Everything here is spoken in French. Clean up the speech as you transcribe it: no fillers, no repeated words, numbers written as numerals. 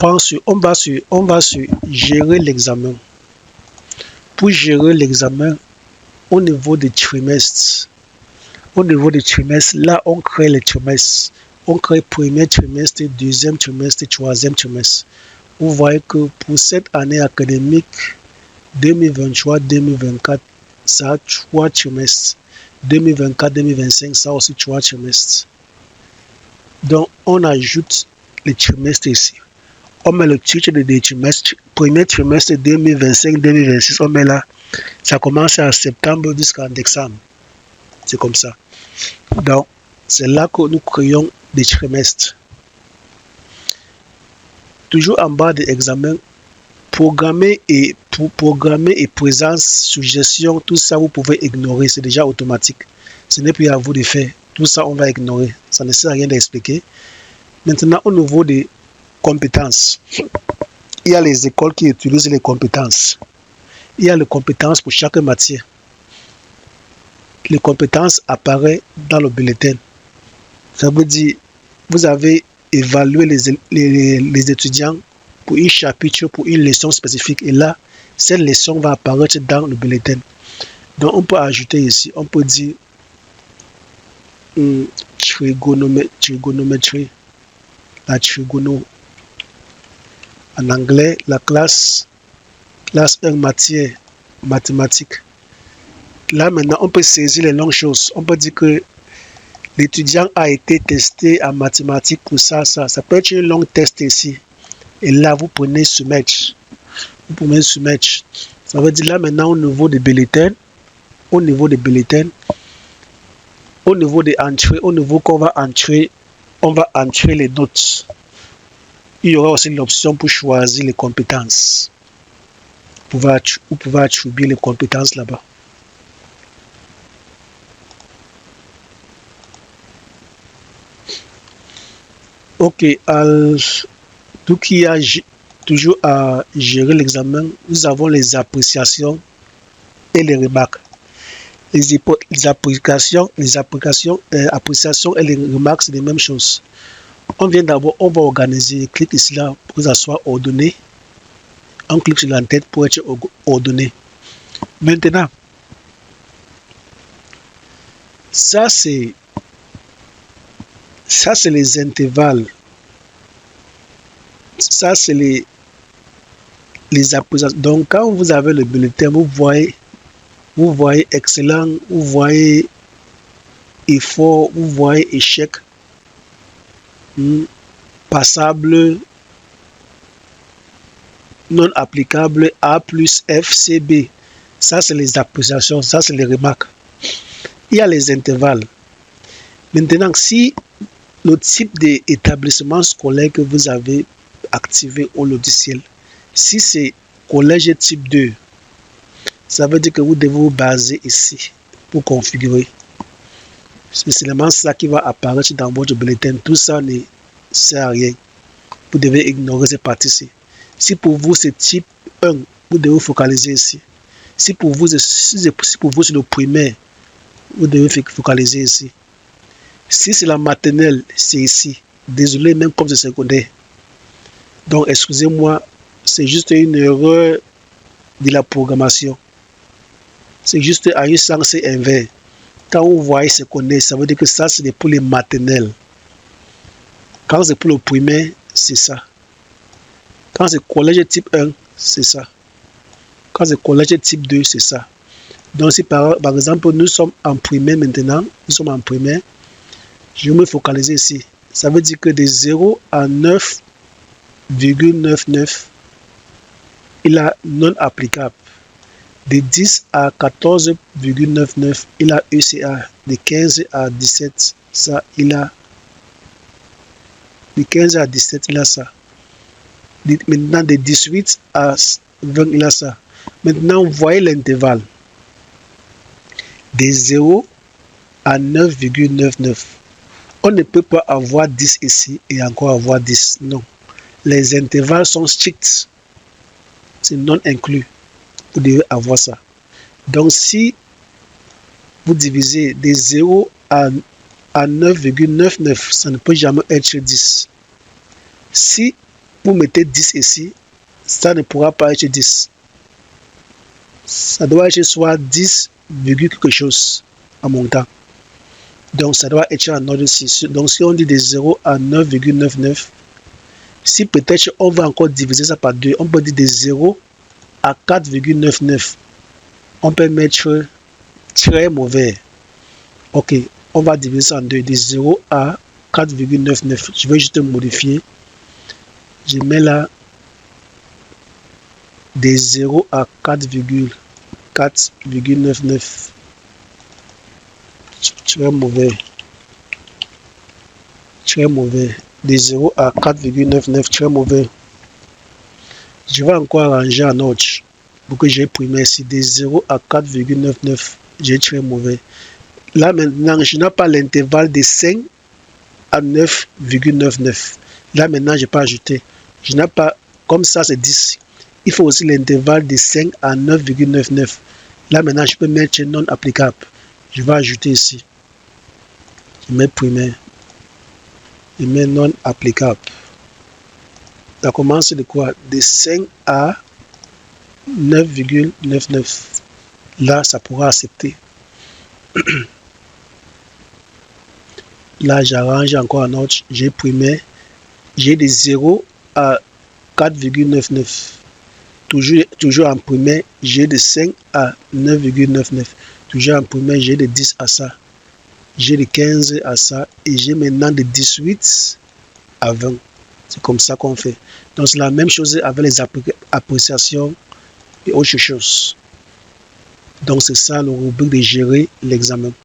on va sur gérer l'examen. Pour gérer l'examen au niveau des trimestres, là, on crée les trimestres. On crée premier trimestre, deuxième trimestre, troisième trimestre. Vous voyez que pour cette année académique 2023-2024, ça a 3 trimestres. 2024-2025, ça a aussi 3 trimestres. Donc, on ajoute les trimestres ici. On met le titre des trimestres. Premier trimestre 2025-2026, on met là. Ça commence à septembre jusqu'en décembre. C'est comme ça. Donc, c'est là que nous créons des trimestres. Toujours en bas de l'examen, programmer et présence, suggestion, tout ça vous pouvez ignorer, c'est déjà automatique. Ce n'est plus à vous de faire. Tout ça, on va ignorer. Ça ne sert à rien d'expliquer. Maintenant, au niveau des compétences, il y a les écoles qui utilisent les compétences. Il y a les compétences pour chaque matière. Les compétences apparaissent dans le bulletin. Ça veut dire, vous avez évalué les étudiants pour un chapitre, pour une leçon spécifique. Et là, cette leçon va apparaître dans le bulletin. Donc, on peut ajouter ici, on peut dire trigonométrie, la trigono. En anglais, la classe 1 matière mathématiques. Là, maintenant, on peut saisir les longues choses. On peut dire que l'étudiant a été testé en mathématiques pour ça. Ça peut être un long test ici. Et là, vous prenez soumettre. Vous pouvez soumettre. Ça veut dire là, maintenant, au niveau des bulletins, au niveau des entrées, au niveau qu'on va entrer, on va entrer les notes. Il y aura aussi l'option pour choisir les compétences. Vous pouvez attribuer les compétences là-bas. Ok, tout qui a toujours à gérer l'examen, nous avons les appréciations et les remarques. Les appréciations et les remarques, c'est les mêmes choses. On vient d'abord, on va organiser, clique ici là pour que ça soit ordonné. On clique sur l'entête pour être ordonné. Maintenant, ça c'est les intervalles. Ça c'est les appréciations. Donc quand vous avez le bulletin, vous voyez excellent, vous voyez effort, vous voyez échec, passable, non applicable, A+, F, C, B. Ça c'est les appréciations, ça c'est les remarques. Il y a les intervalles. Maintenant, si le type d'établissement scolaire que vous avez activé au logiciel, si c'est collège type 2, ça veut dire que vous devez vous baser ici pour configurer. C'est seulement ça qui va apparaître dans votre bulletin. Tout ça ne sert à rien. Vous devez ignorer cette partie-ci. Si pour vous c'est type 1, vous devez vous focaliser ici. Si pour vous c'est le primaire, vous devez focaliser ici. Si c'est la maternelle, c'est ici. Désolé, même comme c'est secondaire. Donc, excusez-moi, c'est juste une erreur de la programmation. C'est juste à un sens inverse. Quand vous voyez secondaire, ça veut dire que ça, c'est pour les maternelles. Quand c'est pour le primaire, c'est ça. Quand c'est collège type 1, c'est ça. Quand c'est collège type 2, c'est ça. Donc, si par exemple, nous sommes en primaire maintenant, je vais me focaliser ici. Ça veut dire que de 0 à 9,99, il a non applicable. De 10 à 14,99, il a ECA. De 15 à 17, ça, il a. De 15 à 17, il a ça. Maintenant, de 18 à 20, il a ça. Maintenant, vous voyez l'intervalle. De 0 à 9,99. On ne peut pas avoir 10 ici et encore avoir 10. Non. Les intervalles sont stricts. C'est non inclus. Vous devez avoir ça. Donc, si vous divisez de 0 à 9,99, ça ne peut jamais être 10. Si vous mettez 10 ici, ça ne pourra pas être 10. Ça doit être soit 10, quelque chose en montant. Donc, ça doit être en ordre 6. Donc, si on dit de 0 à 9,99, si peut-être on va encore diviser ça par 2, on peut dire de 0 à 4,99. On peut mettre très mauvais. Ok, on va diviser ça en 2, de 0 à 4,99. Je vais juste modifier. Je mets là de 0 à 4,99. Très mauvais. Très mauvais. De 0 à 4,99. Très mauvais. Je vais encore arranger en notch pour que j'ai imprimé ici. De 0 à 4,99. J'ai très mauvais. Là maintenant, je n'ai pas l'intervalle de 5 à 9,99. Là maintenant, je peux ajouter. Je n'ai pas, comme ça c'est 10. Il faut aussi l'intervalle de 5 à 9,99. Là maintenant, je peux mettre non applicable. Je vais ajouter ici. Je mets primaire. Je mets non applicable. Ça commence de quoi? De 5 à 9,99. Là, ça pourra accepter. Là, j'arrange encore un autre. J'ai primaire. J'ai de 0 à 4,99. Toujours en primaire, j'ai de 5 à 9,99. Toujours en primaire, j'ai de 10 à ça. J'ai de 15 à ça. Et j'ai maintenant de 18 à 20. C'est comme ça qu'on fait. Donc, c'est la même chose avec les appréciations et autre chose. Donc, c'est ça le rubrique de gérer l'examen.